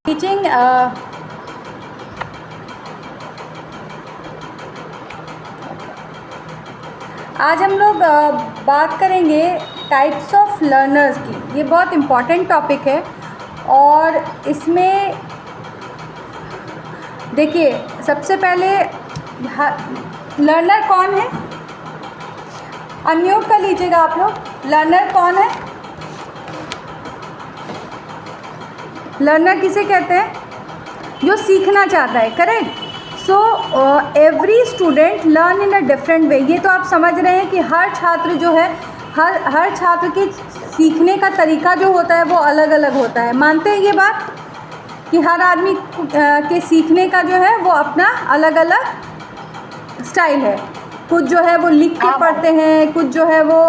Teaching आज हम लोग बात करेंगे टाइप्स ऑफ लर्नर्स की। ये बहुत इम्पॉर्टेंट टॉपिक है और इसमें देखिए सबसे पहले लर्नर कौन है, अनम्यूट कर लीजिएगा आप लोग। लर्नर कौन है? लर्नर किसे कहते हैं? जो सीखना चाहता है, correct. So every student learn in a different way. ये तो आप समझ रहे हैं कि हर छात्र जो है हर छात्र के सीखने का तरीका जो होता है वो अलग अलग होता है। मानते हैं ये बात कि हर आदमी के सीखने का जो है वो अपना अलग अलग स्टाइल है। कुछ जो है वो लिख के पढ़ते हैं, कुछ जो है वो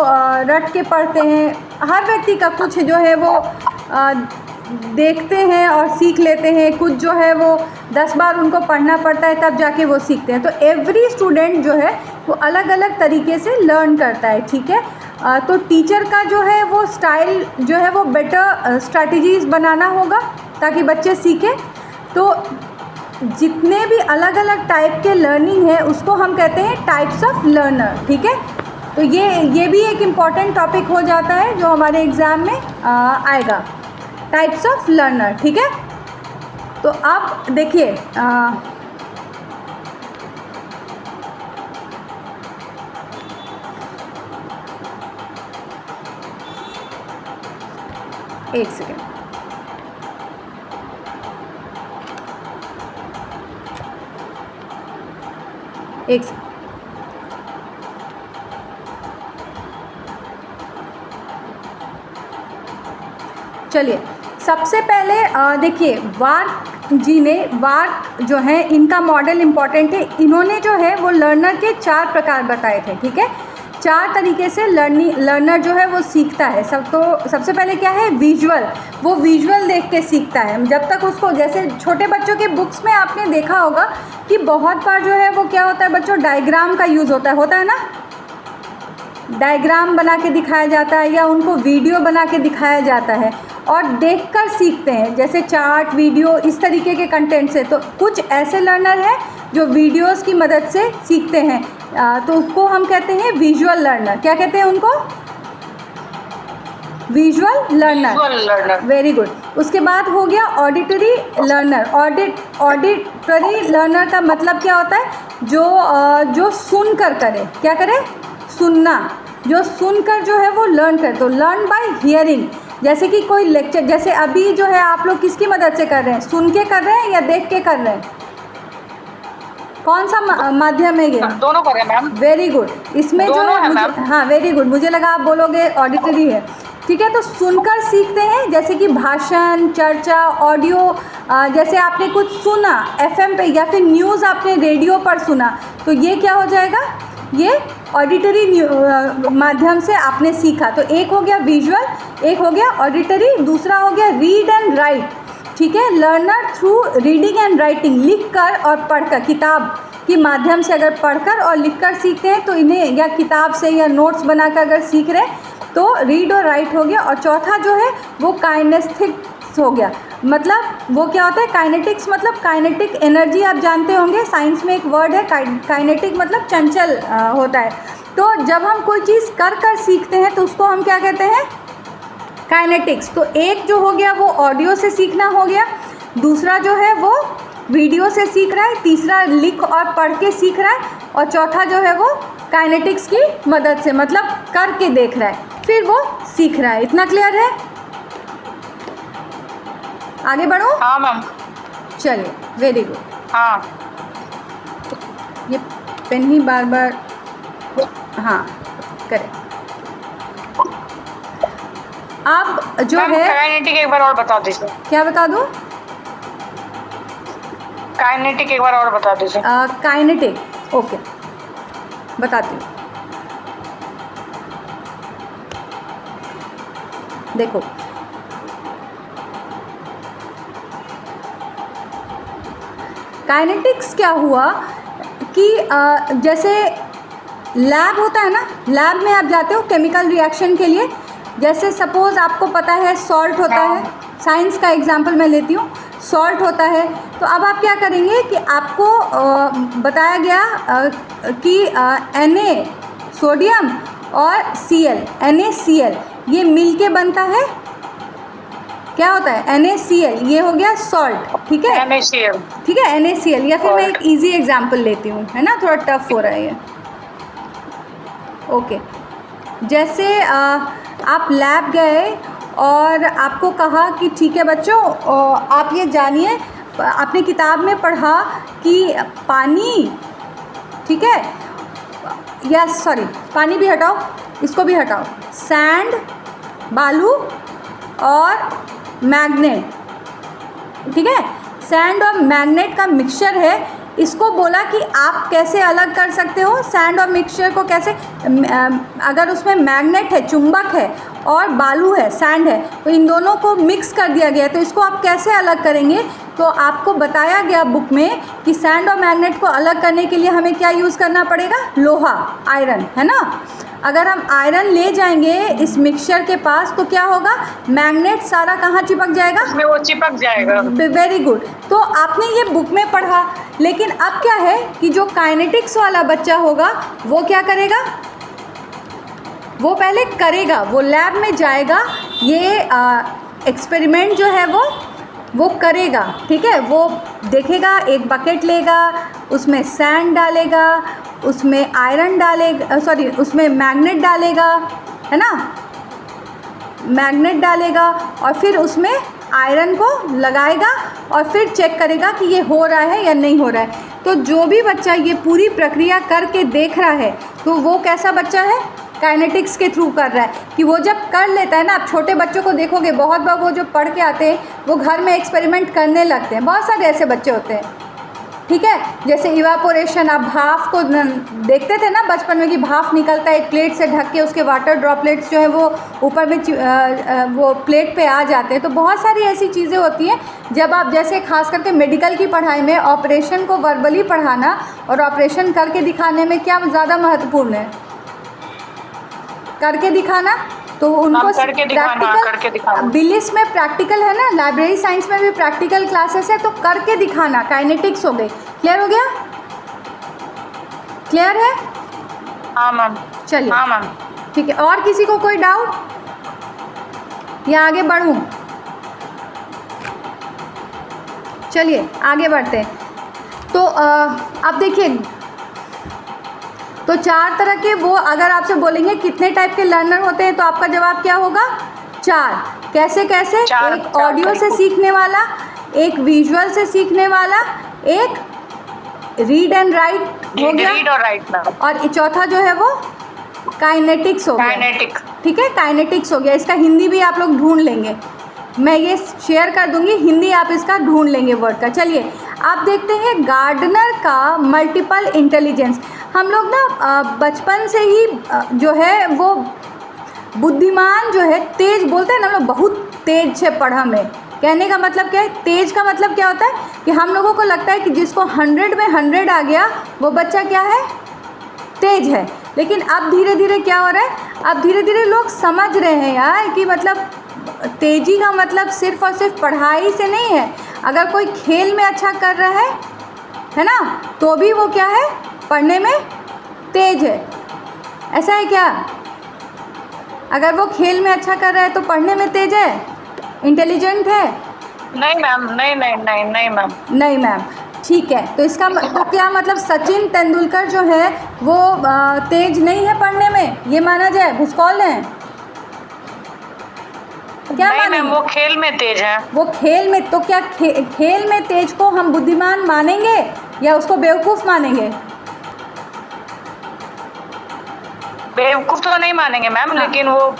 रट के पढ़ते हैं। हर व्यक्ति का कुछ जो है वो देखते हैं और सीख लेते हैं, कुछ जो है वो 10 बार उनको पढ़ना पड़ता है तब जाके वो सीखते हैं। तो एवरी स्टूडेंट जो है वो अलग अलग तरीके से लर्न करता है, ठीक है। तो टीचर का जो है वो स्टाइल जो है वो बेटर स्ट्रैटेजीज़ बनाना होगा ताकि बच्चे सीखें। तो जितने भी अलग अलग टाइप के लर्निंग है उसको हम कहते हैं टाइप्स ऑफ लर्नर, ठीक है। तो ये भी एक इम्पॉर्टेंट टॉपिक हो जाता है जो हमारे एग्ज़ाम में आएगा, टाइप्स ऑफ लर्नर, ठीक है। तो अब देखिए एक सेकेंड, एक सेकेंड। चलिए सबसे पहले देखिए वार्क जी ने, वार्क जो है इनका मॉडल इम्पॉर्टेंट है। इन्होंने जो है वो लर्नर के 4 प्रकार बताए थे, ठीक है। 4 तरीके से लर्नर जो है वो सीखता है। सबसे पहले क्या है, विजुअल। वो विजुअल देख के सीखता है। जब तक उसको, जैसे छोटे बच्चों के बुक्स में आपने देखा होगा कि बहुत बार जो है वो क्या होता है बच्चों, डायग्राम का यूज़ होता है ना। डायग्राम बना के दिखाया जाता है या उनको वीडियो बना के दिखाया जाता है और देखकर सीखते हैं, जैसे चार्ट, वीडियो, इस तरीके के कंटेंट से। तो कुछ ऐसे लर्नर हैं जो वीडियोस की मदद से सीखते हैं, तो उसको हम कहते हैं विजुअल लर्नर। क्या कहते हैं उनको? Visual learner. Very good. उसके बाद हो गया ऑडिटरी लर्नर। ऑडिटरी लर्नर का मतलब क्या होता है? जो सुनकर करे। क्या करे? सुनना। जो सुनकर जो है वो लर्न करे। तो लर्न बाय हियरिंग। जैसे कि कोई लेक्चर, जैसे अभी जो है आप लोग किसकी मदद से कर रहे हैं? सुन के कर रहे हैं या देख के कर रहे हैं? कौन सा माध्यम है ये? दोनों कर रहे हैं मैम। Very good. इसमें जो है हाँ वेरी गुड, मुझे लगा आप बोलोगे ऑडिटरी है, ठीक है। तो सुनकर सीखते हैं, जैसे कि भाषण, चर्चा, ऑडियो। जैसे आपने कुछ सुना FM पे या फिर न्यूज़ आपने रेडियो पर सुना, तो ये क्या हो जाएगा? ये ऑडिटरी माध्यम से आपने सीखा। तो एक हो गया विजुअल, एक हो गया ऑडिटरी, दूसरा हो गया रीड एंड राइट, ठीक है। Learner through reading and writing, लिखकर और पढ़कर, किताब के माध्यम से अगर पढ़कर और लिखकर सीखते हैं तो इन्हें, या किताब से या नोट्स बनाकर अगर सीख रहे तो रीड और राइट हो गया। और चौथा जो है वो काइनेस्थिक्स हो गया। मतलब वो क्या होता है? काइनेटिक्स मतलब काइनेटिक एनर्जी, आप जानते होंगे, साइंस में एक वर्ड है काइनेटिक, मतलब चंचल होता है। तो जब हम कोई चीज़ कर कर सीखते हैं तो उसको हम क्या कहते हैं? काइनेटिक्स। तो एक जो हो गया वो ऑडियो से सीखना हो गया, दूसरा जो है वो वीडियो से सीख रहा है, तीसरा लिख और पढ़ के सीख रहा है, और चौथा जो है वो काइनेटिक्स की मदद से, मतलब करके देख रहा है, फिर वो सीख रहा है। इतना क्लियर है? आगे बढ़ो। हाँ मैम। चलिए वेरी गुड। हाँ, ये पेन ही बार बार, हाँ करें। अब जो है काइनेटिक एक बार और बता दीजिए। क्या बता दूँ? काइनेटिक एक बार और बता दीजिए। काइनेटिक, ओके बताती हूँ। देखो काइनेटिक्स क्या हुआ कि जैसे लैब होता है ना, लैब में आप जाते हो केमिकल रिएक्शन के लिए। जैसे सपोज़ आपको पता है सॉल्ट होता है, साइंस का एग्जाम्पल मैं लेती हूँ। सॉल्ट होता है। तो अब आप क्या करेंगे कि आपको बताया गया कि Na सोडियम और Cl NaCl ये मिल के बनता है, क्या होता है NaCl, ये हो गया सॉल्ट, ठीक है NaCl। ठीक है NaCl। या फिर मैं एक इजी एग्जांपल लेती हूँ, है ना, थोड़ा टफ हो रहा है ये। ओके, जैसे आप लैब गए और आपको कहा कि ठीक है बच्चों, आप ये जानिए, आपने किताब में पढ़ा कि पानी, ठीक है, या सॉरी पानी भी हटाओ, इसको भी हटाओ, सैंड, बालू और मैग्नेट, ठीक है, सैंड और मैग्नेट का मिक्सचर है। इसको बोला कि आप कैसे अलग कर सकते हो सैंड और मिक्सचर को, कैसे, अगर उसमें मैग्नेट है, चुंबक है, और बालू है, सैंड है, तो इन दोनों को मिक्स कर दिया गया है, तो इसको आप कैसे अलग करेंगे। तो आपको बताया गया बुक में कि सैंड और मैग्नेट को अलग करने के लिए हमें क्या यूज़ करना पड़ेगा, लोहा, आयरन, है ना। अगर हम आयरन ले जाएंगे इस मिक्सचर के पास तो क्या होगा, मैग्नेट सारा कहाँ चिपक जाएगा, उसमें वो चिपक जाएगा। Very good. तो आपने ये बुक में पढ़ा, लेकिन अब क्या है कि जो काइनेटिक्स वाला बच्चा होगा वो क्या करेगा, वो पहले करेगा, वो लैब में जाएगा, ये एक्सपेरिमेंट जो है वो करेगा, ठीक है। वो देखेगा, एक बकेट लेगा, उसमें सैंड डालेगा, उसमें आयरन डालेगा, सॉरी उसमें मैग्नेट डालेगा, है ना, मैग्नेट डालेगा, और फिर उसमें आयरन को लगाएगा और फिर चेक करेगा कि ये हो रहा है या नहीं हो रहा है। तो जो भी बच्चा ये पूरी प्रक्रिया करके देख रहा है तो वो कैसा बच्चा है, काइनेटिक्स के थ्रू कर रहा है। कि वो जब कर लेता है ना, आप छोटे बच्चों को देखोगे बहुत बार वो जो पढ़ के आते हैं वो घर में एक्सपेरिमेंट करने लगते हैं, बहुत सारे ऐसे बच्चे होते हैं, ठीक है। जैसे इवापोरेशन, आप भाप को देखते थे ना बचपन में कि भाप निकलता है एक प्लेट से ढक के, उसके वाटर ड्रॉपलेट्स जो है वो ऊपर में वो प्लेट पे आ जाते हैं। तो बहुत सारी ऐसी चीज़ें होती हैं जब आप, जैसे खास करके मेडिकल की पढ़ाई में ऑपरेशन को वर्बली पढ़ाना और ऑपरेशन करके दिखाने में क्या ज़्यादा महत्वपूर्ण है, करके दिखाना। तो उनको करके दिखाना। बिलिस में प्रैक्टिकल है ना, लाइब्रेरी साइंस में भी प्रैक्टिकल क्लासेस है, तो करके दिखाना काइनेटिक्स हो गई। क्लियर हो गया, क्लियर है? हाँ मैम। चलिए, हाँ मैम। ठीक है। और किसी को कोई डाउट या आगे बढ़ूं? चलिए आगे बढ़ते हैं। तो अब देखिए, तो 4 तरह के, वो अगर आपसे बोलेंगे कितने टाइप के लर्नर होते हैं तो आपका जवाब क्या होगा, 4। कैसे कैसे? एक ऑडियो से सीखने वाला, एक विजुअल से सीखने वाला, एक रीड एंड राइट हो गया, रीड और राइट मैम, और चौथा जो है वो काइनेटिक्स हो गया। काइनेटिक, ठीक है, काइनेटिक्स हो गया। इसका हिंदी भी आप लोग ढूंढ लेंगे, मैं ये शेयर कर दूंगी, हिंदी आप इसका ढूंढ लेंगे वर्ड का। चलिए आप देखते हैं गार्डनर का मल्टीपल इंटेलिजेंस। हम लोग ना बचपन से ही जो है वो बुद्धिमान जो है, तेज बोलते हैं ना लोग, बहुत तेज से पढ़ा में। कहने का मतलब क्या है, तेज का मतलब क्या होता है कि हम लोगों को लगता है कि जिसको 100 में 100 आ गया वो बच्चा क्या है, तेज है। लेकिन अब धीरे धीरे क्या हो रहा है, अब धीरे धीरे लोग समझ रहे हैं यार कि मतलब तेज़ी का मतलब सिर्फ़ और सिर्फ पढ़ाई से नहीं है। अगर कोई खेल में अच्छा कर रहा है ना, तो भी वो क्या है, पढ़ने में तेज है। ऐसा है क्या? अगर वो खेल में अच्छा कर रहा है तो पढ़ने में तेज है, इंटेलिजेंट है? नहीं मैम, नहीं नहीं नहीं नहीं मैम, नहीं मैम। ठीक है, तो इसका तो क्या मतलब सचिन तेंदुलकर जो है वो तेज नहीं है पढ़ने में, ये माना जाए? भूसकौल है क्या? नहीं मैम, वो खेल में तेज है। वो खेल में, तो क्या खेल में तेज को हम बुद्धिमान मानेंगे या उसको बेवकूफ़ मानेंगे? बेवकूफ तो नहीं मानेंगे मैम, हाँ। लेकिन वो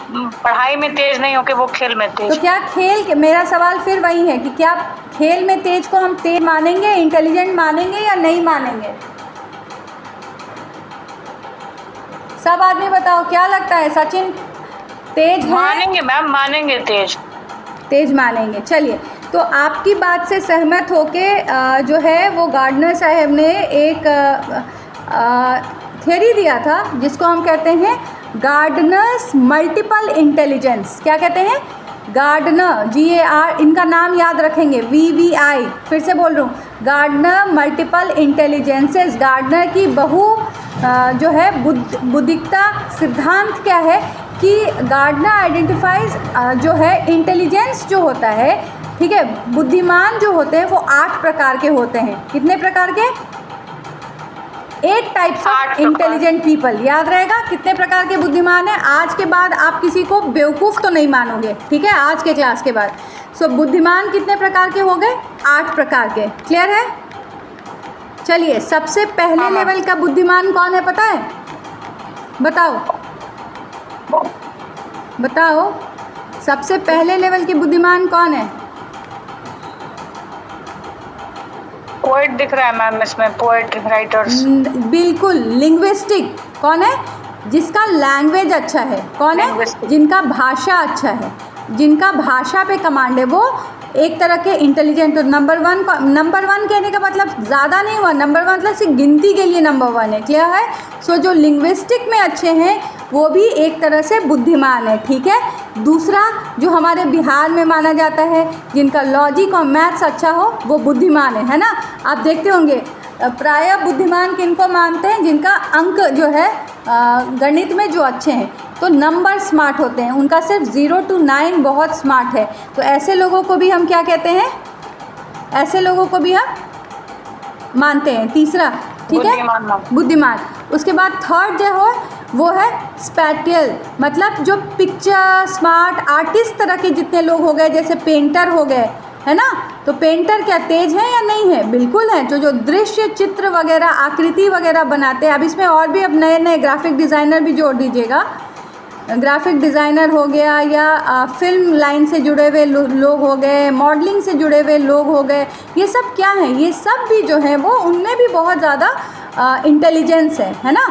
पढ़ाई में तेज नहीं होके वो खेल में तेज। तो क्या खेल के, मेरा सवाल फिर वही है कि क्या खेल में तेज को हम तेज मानेंगे, इंटेलिजेंट मानेंगे या नहीं मानेंगे? सब आदमी बताओ क्या लगता है, सचिन तेज है? मानेंगे मैम, मानेंगे तेज, तेज मानेंगे। चलिए, तो आपकी बात से सहमत होके जो है वो गार्डनर साहब ने एक थ्योरी दिया था जिसको हम कहते हैं गार्डनर्स मल्टीपल इंटेलिजेंस। क्या कहते हैं? गार्डनर, GAR, इनका नाम याद रखेंगे, VVI, फिर से बोल रहा हूँ, गार्डनर मल्टीपल इंटेलिजेंसेस। गार्डनर की जो है बुद्धिकता सिद्धांत क्या है कि गार्डनर आइडेंटिफाइज जो है इंटेलिजेंस जो होता है, ठीक है, बुद्धिमान जो होते हैं वो 8 प्रकार के होते हैं। कितने प्रकार के? 8 टाइप्स ऑफ इंटेलिजेंट पीपल। याद रहेगा कितने प्रकार के बुद्धिमान हैं। आज के बाद आप किसी को बेवकूफ़ तो नहीं मानोगे, ठीक है, आज के क्लास के बाद। सो बुद्धिमान कितने प्रकार के हो गए? 8 प्रकार के। क्लियर है? चलिए, सबसे पहले लेवल का बुद्धिमान कौन है पता है? बताओ सबसे पहले लेवल के बुद्धिमान कौन है? पोएट दिख रहा है मैम इसमें, पोएट राइटर्स। बिल्कुल, लिंग्विस्टिक कौन है? जिसका लैंग्वेज अच्छा है। कौन है? जिनका भाषा अच्छा है, जिनका भाषा पे कमांड है, वो एक तरह के इंटेलिजेंट। तो नंबर वन कहने का मतलब ज़्यादा नहीं हुआ, नंबर 1 मतलब सिर्फ गिनती के लिए नंबर 1 है। क्लियर है? सो जो लिंग्विस्टिक में अच्छे हैं वो भी एक तरह से बुद्धिमान है, ठीक है। दूसरा जो हमारे बिहार में माना जाता है, जिनका लॉजिक और मैथ्स अच्छा हो, वो बुद्धिमान है ना। आप देखते होंगे प्रायः बुद्धिमान किनको मानते हैं? जिनका अंक जो है गणित में जो अच्छे हैं, तो नंबर स्मार्ट होते हैं, उनका सिर्फ 0 to 9 बहुत स्मार्ट है। तो ऐसे लोगों को भी हम क्या कहते हैं? ऐसे लोगों को भी हम मानते हैं। तीसरा, ठीक है, बुद्धिमान। उसके बाद थर्ड जो है वो है स्पैटियल, मतलब जो पिक्चर स्मार्ट आर्टिस्ट तरह के जितने लोग हो गए, जैसे पेंटर हो गए, है ना। तो पेंटर क्या तेज है या नहीं है? बिल्कुल है। जो दृश्य चित्र वगैरह आकृति वगैरह बनाते हैं, अब इसमें और भी अब नए नए ग्राफिक डिज़ाइनर भी जोड़ दीजिएगा। ग्राफिक डिज़ाइनर हो गया, या फिल्म लाइन से जुड़े हुए लोग हो गए, मॉडलिंग से जुड़े हुए लोग हो गए। ये सब क्या है? ये सब भी जो है वो उनमें भी बहुत ज़्यादा इंटेलिजेंस है ना।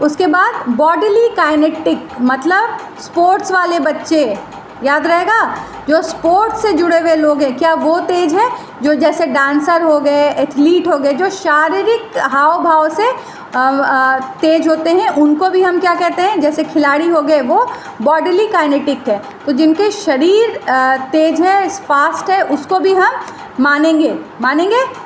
उसके बाद बॉडीली काइनेटिक, मतलब स्पोर्ट्स वाले बच्चे, याद रहेगा, जो स्पोर्ट्स से जुड़े हुए लोग हैं, क्या वो तेज है? जो जैसे डांसर हो गए, एथलीट हो गए, जो शारीरिक हाव भाव से तेज होते हैं, उनको भी हम क्या कहते हैं? जैसे खिलाड़ी हो गए, वो बॉडीली काइनेटिक है। तो जिनके शरीर तेज है, फास्ट है, उसको भी हम मानेंगे।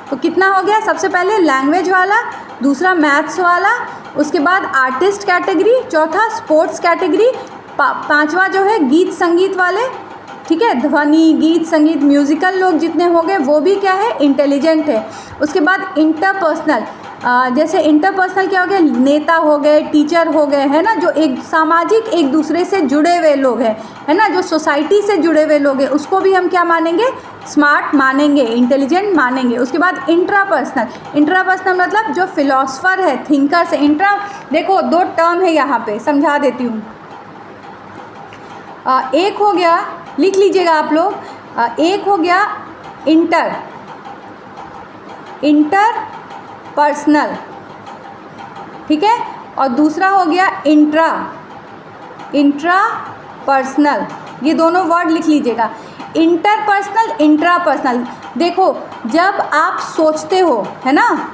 तो कितना हो गया? सबसे पहले लैंग्वेज वाला, दूसरा मैथ्स वाला, उसके बाद आर्टिस्ट कैटेगरी, चौथा स्पोर्ट्स कैटेगरी, पांचवा जो है गीत संगीत वाले, ठीक है, ध्वनि गीत संगीत म्यूज़िकल लोग जितने हो गए, वो भी क्या है? इंटेलिजेंट है। उसके बाद इंटरपर्सनल, जैसे इंटरपर्सनल क्या हो गया? नेता हो गए, टीचर हो गए, है ना, जो एक सामाजिक एक दूसरे से जुड़े हुए लोग हैं, है ना, जो सोसाइटी से जुड़े हुए लोग हैं, उसको भी हम क्या मानेंगे? स्मार्ट मानेंगे, इंटेलिजेंट मानेंगे। उसके बाद इंट्रापर्सनल मतलब जो फिलोसफर है, थिंकर्स है। देखो 2 टर्म है यहाँ पे, समझा देती हूँ। एक हो गया, लिख लीजिएगा आप लोग, एक हो गया इंटरपर्सनल, ठीक है, और दूसरा हो गया इंट्रापर्सनल। ये दोनों वर्ड लिख लीजिएगा, इंटरपर्सनल, इंट्रापर्सनल। देखो जब आप सोचते हो, है ना,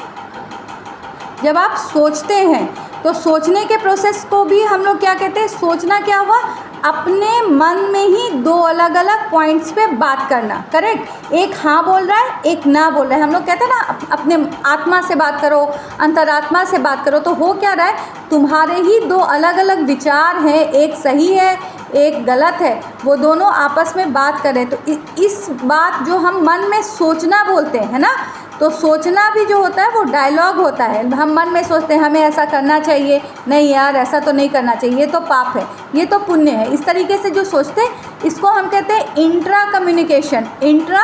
जब आप सोचते हैं तो सोचने के प्रोसेस को भी हम लोग क्या कहते हैं? सोचना क्या हुआ? अपने मन में ही 2 अलग अलग पॉइंट्स पे बात करना। करेक्ट? एक हाँ बोल रहा है, एक ना बोल रहा है। हम लोग कहते हैं ना, अपने आत्मा से बात करो, अंतरात्मा से बात करो। तो हो क्या रहा है? तुम्हारे ही 2 अलग अलग विचार हैं, एक सही है, एक गलत है, वो दोनों आपस में बात करें। तो इस बात जो हम मन में सोचना बोलते हैं, है ना, तो सोचना भी जो होता है वो डायलॉग होता है। हम मन में सोचते हैं हमें ऐसा करना चाहिए, नहीं यार ऐसा तो नहीं करना चाहिए, ये तो पाप है, ये तो पुण्य है। इस तरीके से जो सोचते हैं, इसको हम कहते हैं इंट्रा कम्युनिकेशन। इंट्रा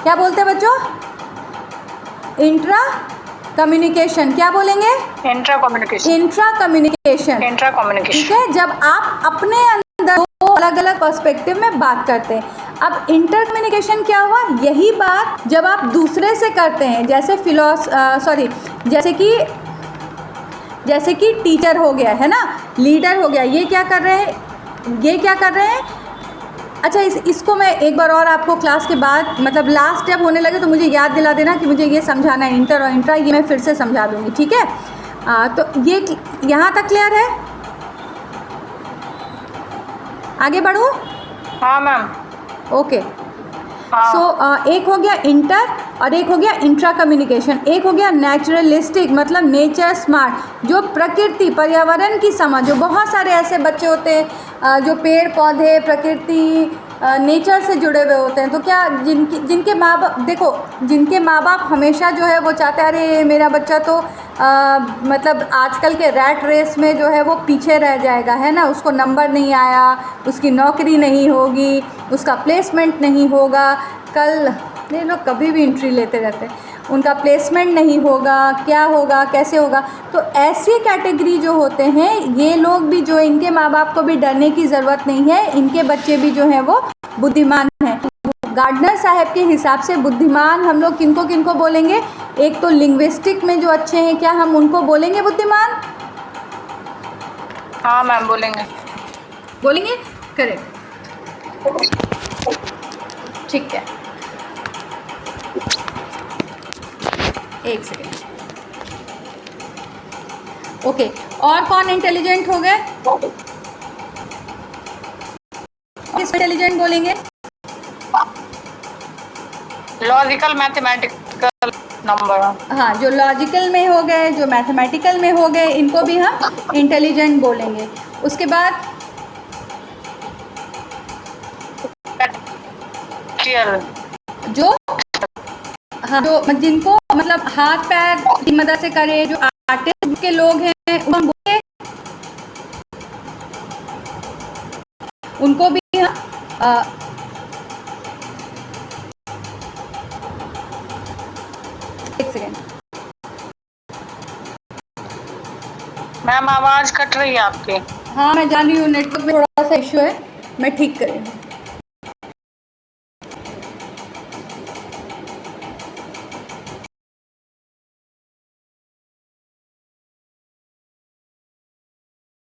क्या बोलते हैं बच्चों? Intra communication. क्या बोलेंगे? Intra communication. Intra communication, intra communication, ठीक है, जब आप अपने अंदर 2 अलग अलग पर्सपेक्टिव में बात करते हैं। अब इंटर कम्युनिकेशन क्या हुआ? यही बात जब आप दूसरे से करते हैं, जैसे जैसे कि टीचर हो गया, है ना, लीडर हो गया, ये क्या कर रहे हैं? अच्छा, इसको मैं एक बार और आपको क्लास के बाद, मतलब लास्ट जब होने लगे तो मुझे याद दिला देना कि मुझे ये समझाना है, इंटर और इंट्रा, ये मैं फिर से समझा दूँगी, ठीक है। तो ये यहाँ तक क्लियर है? आगे बढ़ूँ? हाँ मैम। ओके। हाँ। सो एक हो गया इंटर और एक हो गया इंट्रा कम्युनिकेशन। एक हो गया नेचुरलिस्टिक मतलब नेचर स्मार्ट, जो प्रकृति पर्यावरण की समझ, जो बहुत सारे ऐसे बच्चे होते हैं जो पेड़ पौधे प्रकृति नेचर से जुड़े हुए होते हैं। तो क्या जिनके माँ बाप, देखो जिनके माँ बाप हमेशा जो है वो चाहते हैं अरे मेरा बच्चा तो मतलब आजकल के रैट रेस में जो है वो पीछे रह जाएगा, है ना, उसको नंबर नहीं आया, उसकी नौकरी नहीं होगी, उसका प्लेसमेंट नहीं होगा, कल ये लोग कभी भी एंट्री लेते रहते हैं, उनका प्लेसमेंट नहीं होगा, क्या होगा कैसे होगा। तो ऐसी कैटेगरी जो होते हैं ये लोग भी, जो इनके माँ बाप को भी डरने की ज़रूरत नहीं है, इनके बच्चे भी जो हैं वो बुद्धिमान हैं। गार्डनर साहब के हिसाब से बुद्धिमान हम लोग किनको किनको बोलेंगे? एक तो लिंग्विस्टिक में जो अच्छे हैं, क्या हम उनको बोलेंगे बुद्धिमान? हाँ मैम बोलेंगे। बोलेंगे, करेक्ट, ठीक है। एक सेकेंड, ओके। और कौन इंटेलिजेंट हो गए? किस इंटेलिजेंट बोलेंगे? Logical mathematical number. हाँ, जो लॉजिकल में हो गए, जो मैथमेटिकल में हो गए, इनको भी हम इंटेलिजेंट बोलेंगे। उसके बाद जो, हाँ, जो जिनको मतलब हाथ पैर की मदद से करे, जो आर्टिस्ट के लोग हैं उनको भी हम एक सेकेंड मैम आवाज कट रही है आपकी। हाँ मैं जान रही हूँ, नेटवर्क में थोड़ा सा इशू है, मैं ठीक कर रही हूँ।